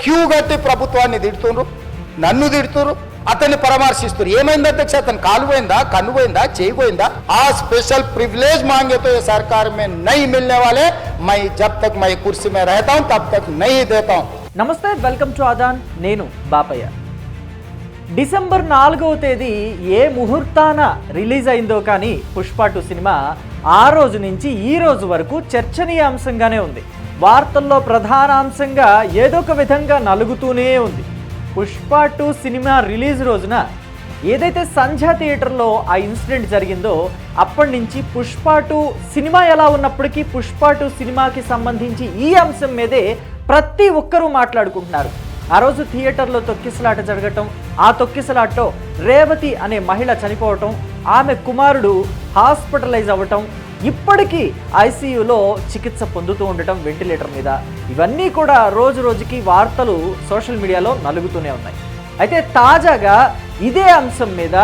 Queue కట్టి ప్రభుత్వాన్ని తిడుతున్నారు, నన్ను తిడుతున్నారు, అతన్ని పరామర్శిస్తున్నారు. ఏమైంది అధ్యక్ష? అతను కాలు పోయిందా, కన్ను పోయిందా, చేయి పోయిందా? ఆ స్पेशल प्रिविलेज मांगे तो ये सरकार में नहीं मिलने वाले। मैं जब तक मैं कुर्सी में रहता हूं तब तक नहीं देता हूं। నమస్తే, వెల్కమ్ టు ఆదాన్. నేను బాపయ్య. డిసెంబర్ 4వ తేదీ ఏ ముహూర్తాన రిలీజ్ అయిందో కానీ పుష్ప 2 సినిమా ఆ రోజు నుంచి ఈ రోజు వరకు చర్చనీయాంశంగానే ఉంది. వార్తల్లో ప్రధానాంశంగా ఏదో ఒక విధంగా నలుగుతూనే ఉంది. పుష్ప 2 సినిమా రిలీజ్ రోజున ఏదైతే సంధ్యా థియేటర్లో ఆ ఇన్సిడెంట్ జరిగిందో అప్పటి నుంచి పుష్ప 2 సినిమా ఎలా ఉన్నప్పటికీ పుష్ప 2 సినిమాకి సంబంధించి ఈ అంశం మీదే ప్రతి ఒక్కరూ మాట్లాడుకుంటున్నారు. ఆ రోజు థియేటర్లో తొక్కిసలాట జరగటం, ఆ తొక్కిసలాటలో రేవతి అనే మహిళ చనిపోవటం, ఆమె కుమారుడు హాస్పిటలైజ్ అవ్వటం, ఇప్పటికీ ఐసీయూలో చికిత్స పొందుతూ ఉండటం వెంటిలేటర్ మీద, ఇవన్నీ కూడా రోజు రోజుకి వార్తలు సోషల్ మీడియాలో నలుగుతూనే ఉన్నాయి. అయితే తాజాగా ఇదే అంశం మీద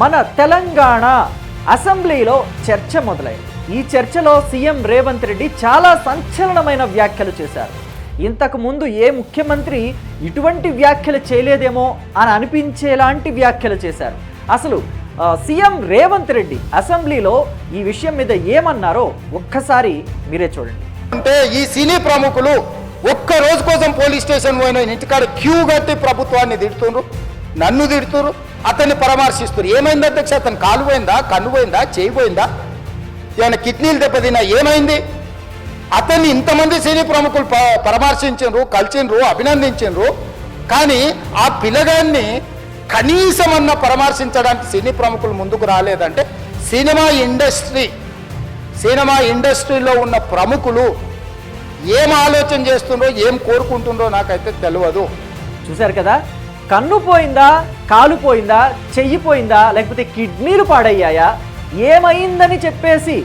మన తెలంగాణ అసెంబ్లీలో చర్చ మొదలైంది. ఈ చర్చలో సీఎం రేవంత్ రెడ్డి చాలా సంచలనమైన వ్యాఖ్యలు చేశారు. ఇంతకు ముందు ఏ ముఖ్యమంత్రి ఇటువంటి వ్యాఖ్యలు చేయలేదేమో అని అనిపించేలాంటి వ్యాఖ్యలు చేశారు. అసలు సీఎం రేవంత్ రెడ్డి అసెంబ్లీలో ఈ విషయం మీద ఏమన్నారో ఒక్కసారి మీరే చూడండి. అంటే ఈ సినీ ప్రముఖులు ఒక్క రోజు కోసం పోలీస్ స్టేషన్ పోయిన ఇంటికాడ క్యూ కట్టి ప్రభుత్వాన్ని తిడుతున్నారు, నన్ను తిడుతున్నారు, అతన్ని పరామర్శిస్తున్నారు. ఏమైంది అధ్యక్ష? అతను కాలు పోయిందా, కన్ను పోయిందా, చేయి పోయిందా, ఏమైనా కిడ్నీలు దెబ్బతిన్నా, ఏమైంది? అతన్ని ఇంతమంది సినీ ప్రముఖులు పరామర్శించారు, కలిసిండ్రు, అభినందించారు. కానీ ఆ పిల్లగాన్ని కనీసమన్నా పరామర్శించడానికి సినీ ప్రముఖులు ముందుకు రాలేదంటే సినిమా ఇండస్ట్రీలో ఉన్న ప్రముఖులు ఏం ఆలోచన చేస్తుండ్రో, ఏం కోరుకుంటుండ్రో నాకైతే తెలియదు. చూశారు కదా, కన్ను పోయిందా, కాలు పోయిందా, చెయ్యి పోయిందా, లేకపోతే కిడ్నీలు పాడయ్యాయా, ఏమైందని చెప్పేసి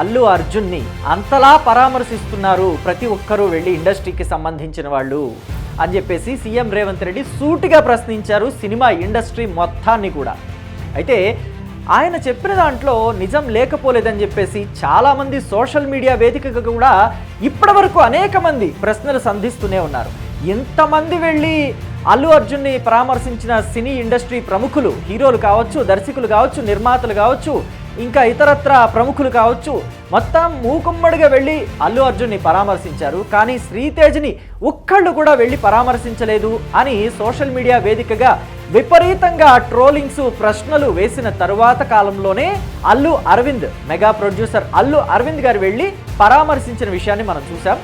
అల్లు అర్జున్ని అంతలా పరామర్శిస్తున్నారు ప్రతి ఒక్కరూ వెళ్ళి ఇండస్ట్రీకి సంబంధించిన వాళ్ళు అని చెప్పేసి సీఎం రేవంత్ రెడ్డి సూటిగా ప్రశ్నించారు సినిమా ఇండస్ట్రీ మొత్తాన్ని కూడా. అయితే ఆయన చెప్పిన దాంట్లో నిజం లేకపోలేదని చెప్పేసి చాలామంది సోషల్ మీడియా వేదికగా కూడా ఇప్పటి వరకు అనేక మంది ప్రశ్నలు సంధిస్తూనే ఉన్నారు. ఇంతమంది వెళ్ళి అల్లు అర్జున్ని పరామర్శించిన సినీ ఇండస్ట్రీ ప్రముఖులు, హీరోలు కావచ్చు, దర్శకులు కావచ్చు, నిర్మాతలు కావచ్చు, ఇంకా ఇతరత్ర ప్రముఖులు కావచ్చు, మొత్తం మూకుమ్మడిగా వెళ్ళి అల్లు అర్జున్ని పరామర్శించారు. కానీ శ్రీతేజ్ని ఒక్కళ్ళు కూడా వెళ్ళి పరామర్శించలేదు అని సోషల్ మీడియా వేదికగా విపరీతంగా ట్రోలింగ్స్, ప్రశ్నలు వేసిన తరువాత కాలంలోనే అల్లు అరవింద్, మెగా ప్రొడ్యూసర్ అల్లు అరవింద్ గారు వెళ్ళి పరామర్శించిన విషయాన్ని మనం చూసాం.